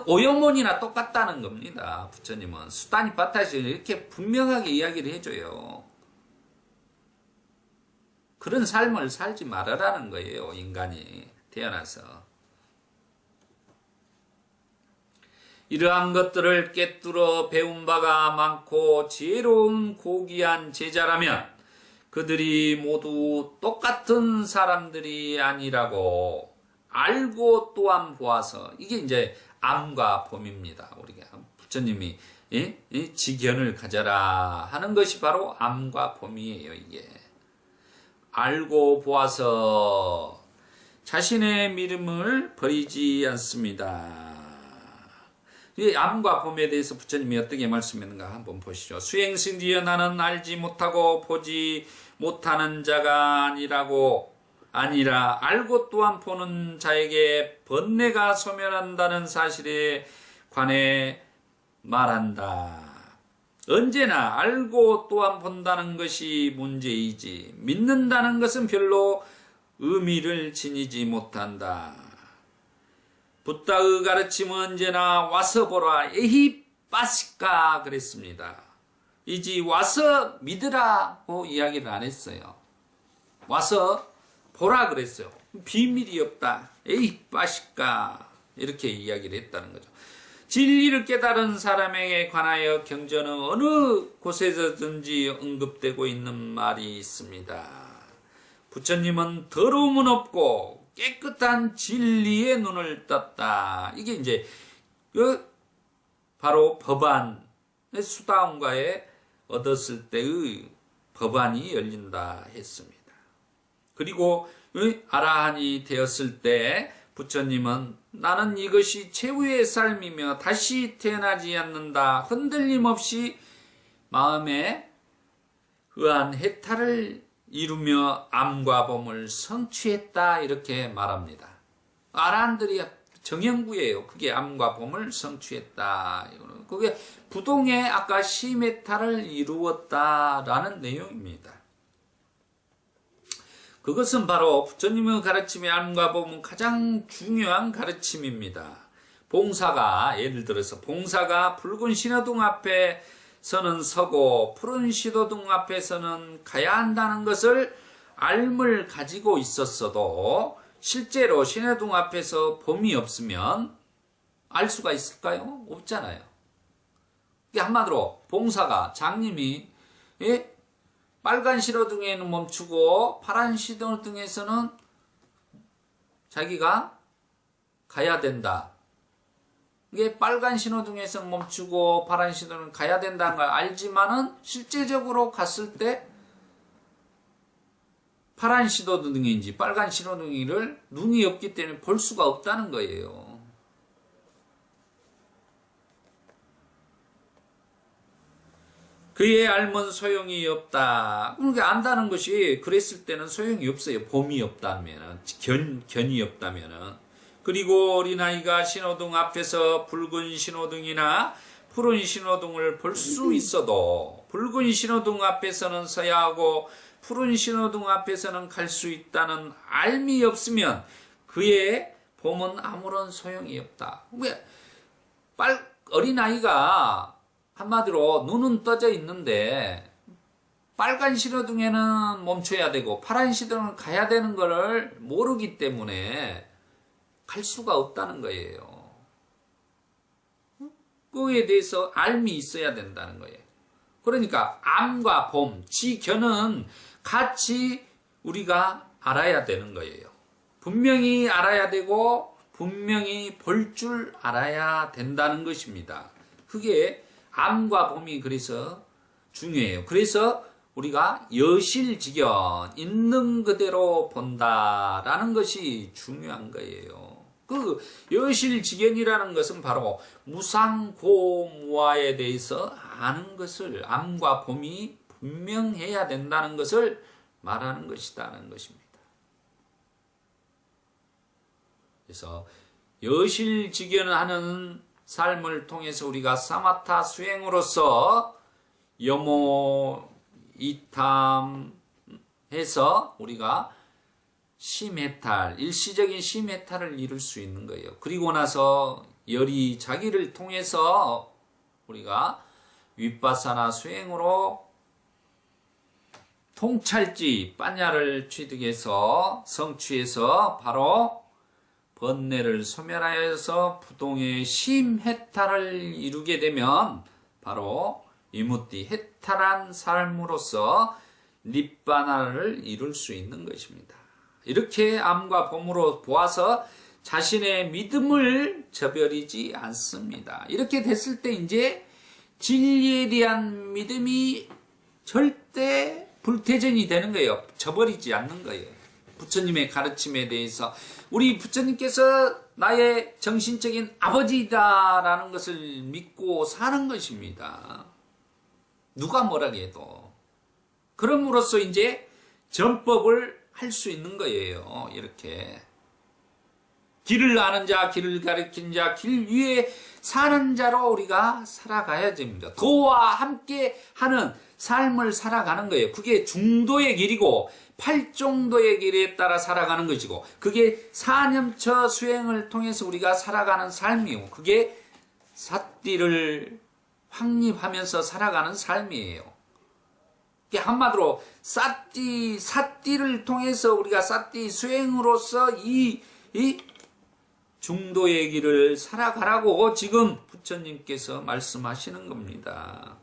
오염원이나 똑같다는 겁니다. 부처님은 수다니파타에서 이렇게 분명하게 이야기를 해줘요. 그런 삶을 살지 말아라는 거예요. 인간이 태어나서. 이러한 것들을 꿰뚫어 배운 바가 많고 지혜로운 고귀한 제자라면 그들이 모두 똑같은 사람들이 아니라고 알고 또한 보아서, 이게 이제 암과 범입니다. 우리가 부처님이 지견을 가져라 하는 것이 바로 암과 범이에요. 이게 알고 보아서 자신의 믿음을 버리지 않습니다. 이 암과 범에 대해서 부처님이 어떻게 말씀했는가 한번 보시죠. 수행신디여 나는 알지 못하고 보지 못하는 자가 아니라 알고 또한 보는 자에게 번뇌가 소멸한다는 사실에 관해 말한다. 언제나 알고 또한 본다는 것이 문제이지 믿는다는 것은 별로 의미를 지니지 못한다. 붓다의 가르침은 언제나 와서 보라 에히 빠시까 그랬습니다. 이지 와서 믿으라고 이야기를 안 했어요. 와서 보라 그랬어요. 비밀이 없다. 에이 빠시까 이렇게 이야기를 했다는 거죠. 진리를 깨달은 사람에게 관하여 경전은 어느 곳에서든지 언급되고 있는 말이 있습니다. 부처님은 더러움은 없고 깨끗한 진리의 눈을 떴다. 이게 이제 바로 법안의 수다원가에 얻었을 때의 법안이 열린다 했습니다. 그리고 아라한이 되었을 때 부처님은 나는 이것이 최후의 삶이며 다시 태어나지 않는다. 흔들림 없이 마음에 의한 해탈을 이루며 암과 범을 성취했다. 이렇게 말합니다. 아라한들이 정형구예요. 그게 암과 범을 성취했다. 그게 부동의 아까 시메탈을 이루었다라는 내용입니다. 그것은 바로 부처님의 가르침의 암과 범은 가장 중요한 가르침입니다. 봉사가 예를 들어서 봉사가 붉은 신호등 앞에서는 서고 푸른 신호등 앞에서는 가야 한다는 것을 알을 가지고 있었어도 실제로 신호등 앞에서 범이 없으면 알 수가 있을까요? 없잖아요. 한마디로 봉사가 장님이 빨간 신호등에는 멈추고 파란 신호등에서는 자기가 가야 된다. 이게 빨간 신호등에서는 멈추고 파란 신호등은 가야 된다는 걸 알지만은 실제적으로 갔을 때 파란 신호등인지 빨간 신호등인지를 눈이 없기 때문에 볼 수가 없다는 거예요. 그의 알면 소용이 없다. 그러니까 안다는 것이 그랬을 때는 소용이 없어요. 범이 없다면, 견이 없다면. 그리고 어린아이가 신호등 앞에서 붉은 신호등이나 푸른 신호등을 볼 수 있어도 붉은 신호등 앞에서는 서야 하고 푸른 신호등 앞에서는 갈 수 있다는 알미 없으면 그의 범은 아무런 소용이 없다. 왜? 어린아이가 한마디로 눈은 떠져 있는데 빨간 신호등에는 멈춰야 되고 파란 신호등은 가야 되는 것을 모르기 때문에 갈 수가 없다는 거예요. 그거에 대해서 알미 있어야 된다는 거예요. 그러니까 암과 범, 지견은 같이 우리가 알아야 되는 거예요. 분명히 알아야 되고 분명히 볼 줄 알아야 된다는 것입니다. 그게 암과 범이 그래서 중요해요. 그래서 우리가 여실직연 있는 그대로 본다라는 것이 중요한 거예요. 그 여실직연이라는 것은 바로 무상고무화에 대해서 아는 것을, 암과 봄이 분명해야 된다는 것을 말하는 것이다는 것입니다. 그래서 여실직연하는 삶을 통해서 우리가 사마타 수행으로서 염오 이탐해서 우리가 심해탈, 일시적인 심해탈을 이룰 수 있는 거예요. 그리고 나서 열이 자기를 통해서 우리가 윗바사나 수행으로 통찰지 빠냐를 취득해서 성취해서 바로 번뇌를 소멸하여서 부동의 심해탈을 이루게 되면 바로 이무띠 해탈한 삶으로서 닛바나를 이룰 수 있는 것입니다. 이렇게 암과 봄으로 보아서 자신의 믿음을 저버리지 않습니다. 이렇게 됐을 때 이제 진리에 대한 믿음이 절대 불태전이 되는 거예요. 저버리지 않는 거예요. 부처님의 가르침에 대해서 우리 부처님께서 나의 정신적인 아버지다라는 것을 믿고 사는 것입니다. 누가 뭐라 해도. 그럼으로써 이제 전법을 할 수 있는 거예요. 이렇게. 길을 아는 자, 길을 가르친 자, 길 위에 사는 자로 우리가 살아가야 됩니다. 도와 함께 하는 삶을 살아가는 거예요. 그게 중도의 길이고 팔종도의 길에 따라 살아가는 것이고 그게 사념처 수행을 통해서 우리가 살아가는 삶이고 그게 사띠를 확립하면서 살아가는 삶이에요. 한마디로 사띠를 통해서 우리가 사띠 수행으로서 이 중도의 길을 살아가라고 지금 부처님께서 말씀하시는 겁니다.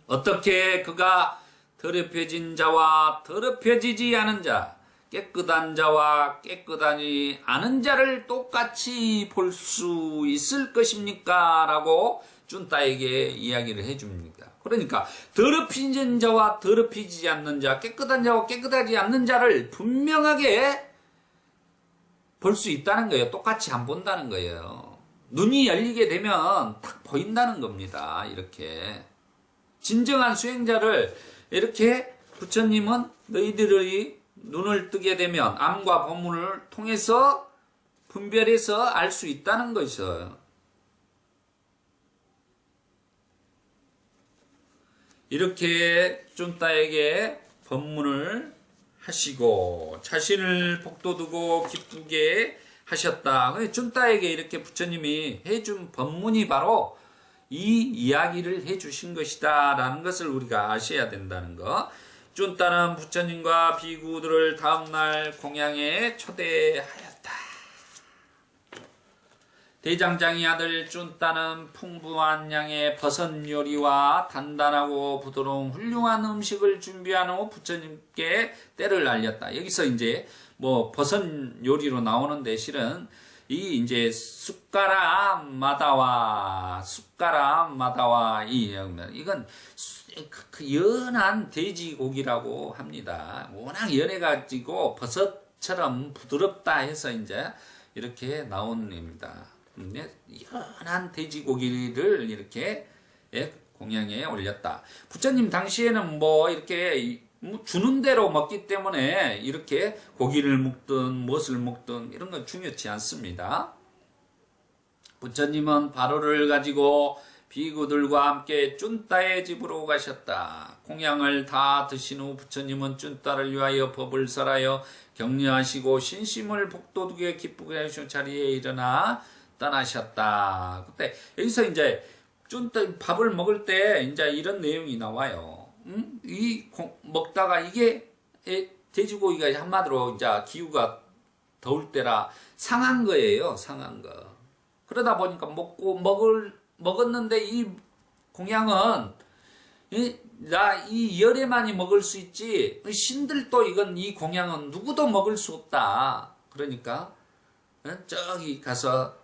어떻게 그가 더럽혀진 자와 더럽혀지지 않은 자, 깨끗한 자와 깨끗하지 않은 자를 똑같이 볼 수 있을 것입니까? 라고 쭌따에게 이야기를 해줍니다. 그러니까 더럽혀진 자와 더럽히지 않는 자, 깨끗한 자와 깨끗하지 않는 자를 분명하게 볼 수 있다는 거예요. 똑같이 안 본다는 거예요. 눈이 열리게 되면 딱 보인다는 겁니다. 이렇게. 진정한 수행자를 이렇게 부처님은 너희들의 눈을 뜨게 되면 암과 법문을 통해서 분별해서 알 수 있다는 것이죠. 이렇게 쭌따에게 법문을 하시고 자신을 복도두고 기쁘게 하셨다. 쭌따에게 이렇게 부처님이 해준 법문이 바로 이 이야기를 해주신 것이다 라는 것을 우리가 아셔야 된다는 것. 쭌따는 부처님과 비구들을 다음날 공양에 초대하였다. 대장장이 아들 쭌따는 풍부한 양의 버섯 요리와 단단하고 부드러운 훌륭한 음식을 준비한 후 부처님께 때를 알렸다. 여기서 이제 뭐 버섯 요리로 나오는데 실은 이 이제 숟가락마다와 이건 그 연한 돼지고기라고 합니다. 워낙 연해가지고 버섯처럼 부드럽다 해서 이제 이렇게 나온 겁니다. 연한 돼지고기를 이렇게 공양에 올렸다. 부처님 당시에는 뭐 이렇게 주는 대로 먹기 때문에 이렇게 고기를 먹든 무엇을 먹든 이런 건 중요치 않습니다. 부처님은 바로를 가지고 비구들과 함께 쭌따의 집으로 가셨다. 공양을 다 드신 후 부처님은 쭌따를 위하여 법을 설하여 격려하시고 신심을 복도두게 기쁘게 하시는 자리에 일어나 떠나셨다. 그때 여기서 이제 쭌따 밥을 먹을 때 이제 이런 내용이 나와요. 먹다가 이게 돼지고기가 한마디로 이제 기후가 더울 때라 상한 거예요. 상한 거. 그러다 보니까 먹었는데 이 공양은 나 이 열에만이 먹을 수 있지 신들도 이 공양은 누구도 먹을 수 없다. 그러니까 저기 가서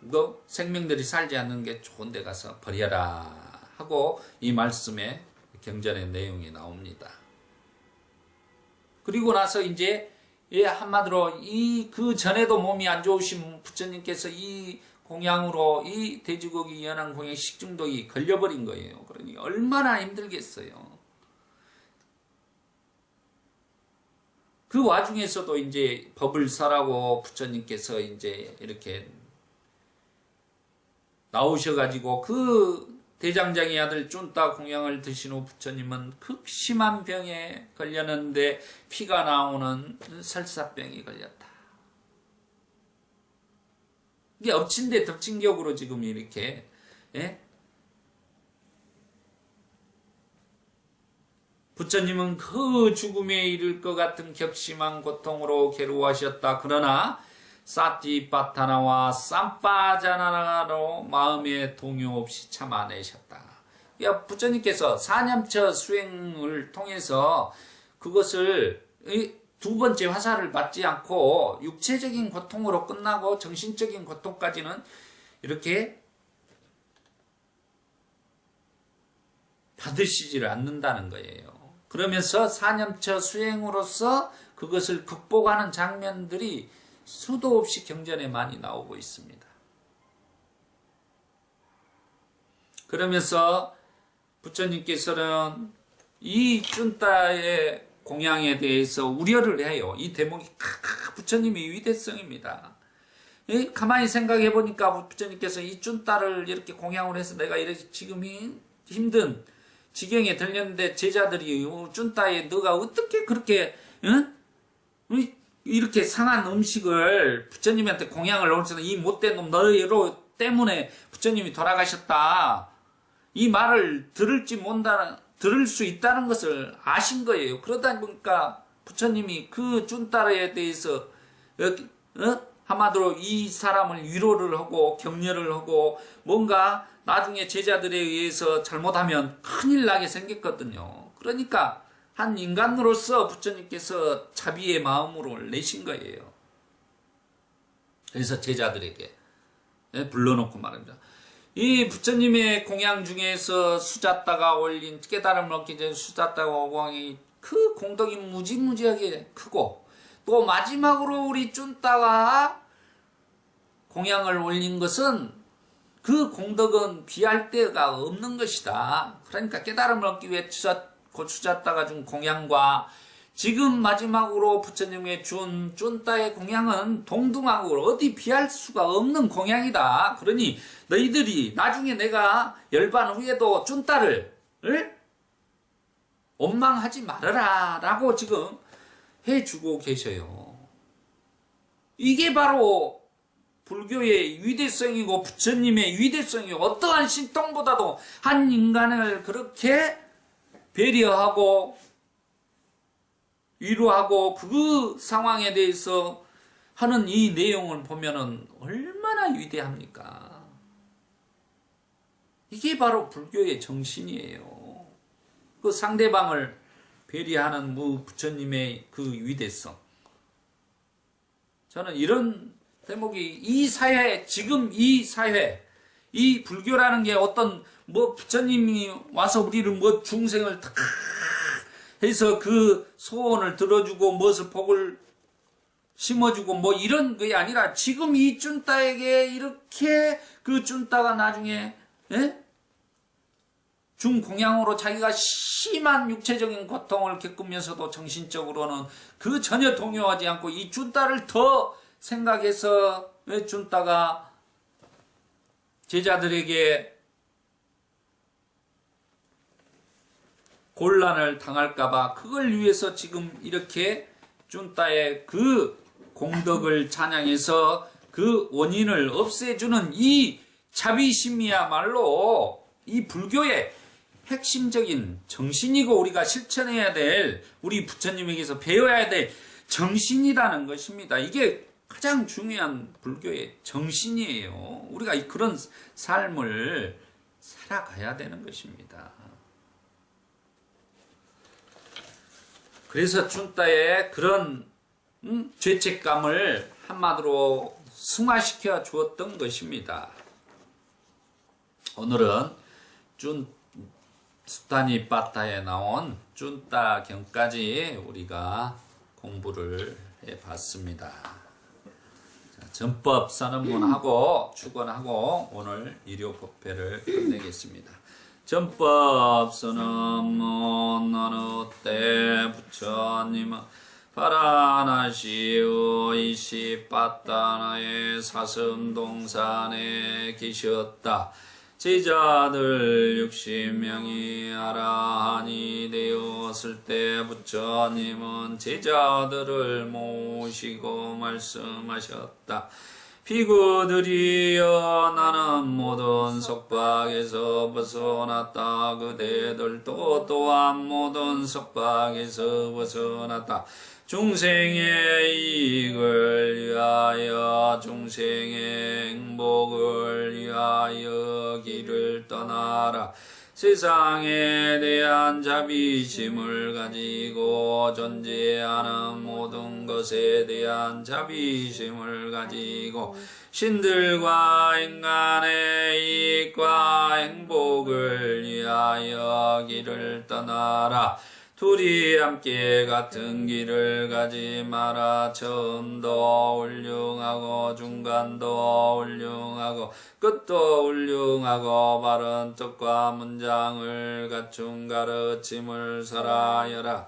너 생명들이 살지 않는 게 좋은 데 가서 버려라 하고 이 말씀에 경전의 내용이 나옵니다. 그리고 나서 이제 예, 한마디로 그 전에도 몸이 안 좋으신 부처님께서 이 공양으로 이 돼지고기 연한 공양 식중독이 걸려버린 거예요. 그러니 얼마나 힘들겠어요. 그 와중에서도 이제 법을 설하고 부처님께서 이제 이렇게 나오셔가지고 그 대장장의 아들 쭌따 공양을 드신 후 부처님은 극심한 병에 걸렸는데 피가 나오는 설사병이 걸렸다. 이게 엎친 데 덮친 격으로 지금 이렇게, 예? 부처님은 그 죽음에 이를 것 같은 격심한 고통으로 괴로워하셨다. 그러나 사티파타나와 쌈빠자나나로 마음의 동요 없이 참아내셨다. 그러니까 부처님께서 사념처 수행을 통해서 그것을 두 번째 화살을 맞지 않고 육체적인 고통으로 끝나고 정신적인 고통까지는 이렇게 받으시지를 않는다는 거예요. 그러면서 사념처 수행으로서 그것을 극복하는 장면들이 수도 없이 경전에 많이 나오고 있습니다. 그러면서 부처님께서는 이 쭌따의 공양에 대해서 우려를 해요. 이 대목이 부처님의 위대성입니다. 가만히 생각해 보니까 부처님께서 이 쭌따를 이렇게 공양을 해서 내가 이렇게 지금 힘든 지경에 들렸는데 제자들이 쭌따에 너가 어떻게 그렇게 이렇게 상한 음식을 부처님한테 공양을 올려서 이 못된 놈 너희로 때문에 부처님이 돌아가셨다. 이 말을 들을 수 있다는 것을 아신 거예요. 그러다 보니까 부처님이 그 쭌따에 대해서 한마디로 이 사람을 위로를 하고 격려를 하고 뭔가 나중에 제자들에 의해서 잘못하면 큰일 나게 생겼거든요. 그러니까 한 인간으로서 부처님께서 자비의 마음으로 내신 거예요. 그래서 제자들에게 불러놓고 말합니다. 이 부처님의 공양 중에서 수자따가 올린 깨달음을 얻기 전에 수자따가 공양이 그 공덕이 무지무지하게 크고 또 마지막으로 우리 쭌따가 공양을 올린 것은 그 공덕은 비할 데가 없는 것이다. 그러니까 깨달음을 얻기 위해 수자따가 준 공양과 지금 마지막으로 부처님의 준 쭌따의 공양은 동등하고 어디 비할 수가 없는 공양이다. 그러니 너희들이 나중에 내가 열반 후에도 쭌따를 원망하지 말아라 라고 지금 해주고 계셔요. 이게 바로 불교의 위대성이고 부처님의 위대성이 어떠한 신통보다도 한 인간을 그렇게 배려하고 위로하고 그 상황에 대해서 하는 이 내용을 보면은 얼마나 위대합니까? 이게 바로 불교의 정신이에요. 그 상대방을 배려하는 부처님의 그 위대성. 저는 이런 대목이 이 사회, 지금 이 사회, 이 불교라는 게 어떤 부처님이 와서 우리를 중생을 다 해서 그 소원을 들어주고 무엇을 복을 심어주고 이런 게 아니라 지금 이 쭌따에게 이렇게 그 쭌따가 나중에 중공양으로 자기가 심한 육체적인 고통을 겪으면서도 정신적으로는 그 전혀 동요하지 않고 이 쭌따를 더 생각해서 쭌따가 제자들에게 곤란을 당할까봐 그걸 위해서 지금 이렇게 쭌따의 그 공덕을 찬양해서 그 원인을 없애주는 이 자비심이야말로 이 불교의 핵심적인 정신이고 우리가 실천해야 될 우리 부처님에게서 배워야 될 정신이라는 것입니다. 이게 가장 중요한 불교의 정신이에요. 우리가 그런 삶을 살아가야 되는 것입니다. 그래서 쭌따의 그런 죄책감을 한마디로 승화시켜 주었던 것입니다. 오늘은 수타니파타에 나온 쭌따경까지 우리가 공부를 봤습니다. 자, 전법 선언문하고 축원하고 오늘 일요법회를 끝내겠습니다. 전법 선언문 어느 때 부처님은 파라나시의 이시빠따나의 사슴동산에 계셨다. 제자들 60명이 아라한이 되었을 때 부처님은 제자들을 모시고 말씀하셨다. 비구들이여 나는 모든 속박에서 벗어났다. 그대들도 또한 모든 속박에서 벗어났다. 중생의 이익을 위하여 중생의 행복을 위하여 길을 떠나라. 세상에 대한 자비심을 가지고 존재하는 모든 것에 대한 자비심을 가지고 신들과 인간의 이익과 행복을 위하여 길을 떠나라. 둘이 함께 같은 길을 가지 마라. 처음도 훌륭하고 중간도 훌륭하고 끝도 훌륭하고 바른 뜻과 문장을 갖춘 가르침을 설하여라.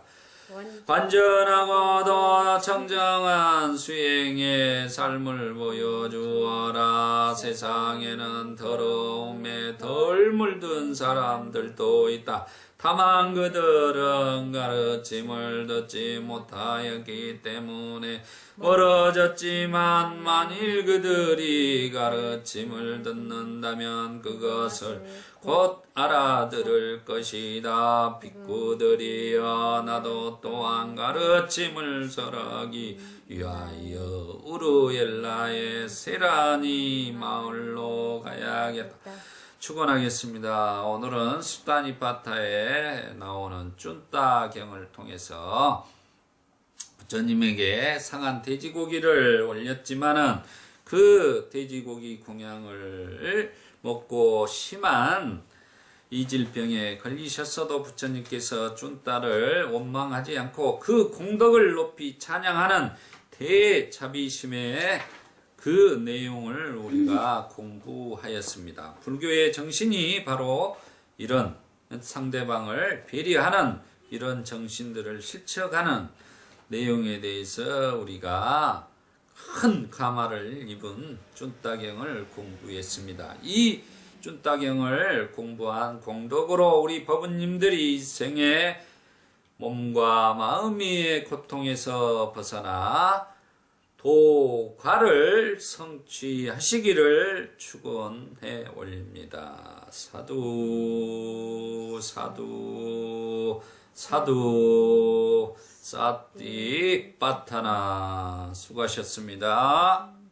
완전하고도 청정한 수행의 삶을 보여주어라. 세상에는 더러움에 덜 물든 사람들도 있다. 다만 그들은 가르침을 듣지 못하였기 때문에 멀어졌지만 만일 그들이 가르침을 듣는다면 그것을 곧 알아들을 것이다. 빅구들이여 나도 또한 가르침을 설하기 위하여 우르엘라의 세라니 마을로 가야겠다. 축원하겠습니다. 오늘은 수다니파타에 나오는 쭌따경을 통해서 부처님에게 상한 돼지고기를 올렸지만은 그 돼지고기 공양을 먹고 심한 이질병에 걸리셨어도 부처님께서 쭌따를 원망하지 않고 그 공덕을 높이 찬양하는 대자비심의 그 내용을 우리가 공부하였습니다. 불교의 정신이 바로 이런 상대방을 배려하는 이런 정신들을 실천하는 내용에 대해서 우리가 큰 감화를 입은 쭌따경을 공부했습니다. 이 쭌따경을 공부한 공덕으로 우리 법은님들이 생애 몸과 마음의 고통에서 벗어나 도과를 성취하시기를 축원해 올립니다. 사두 사두 사두 사띠 빠타나. 수고하셨습니다.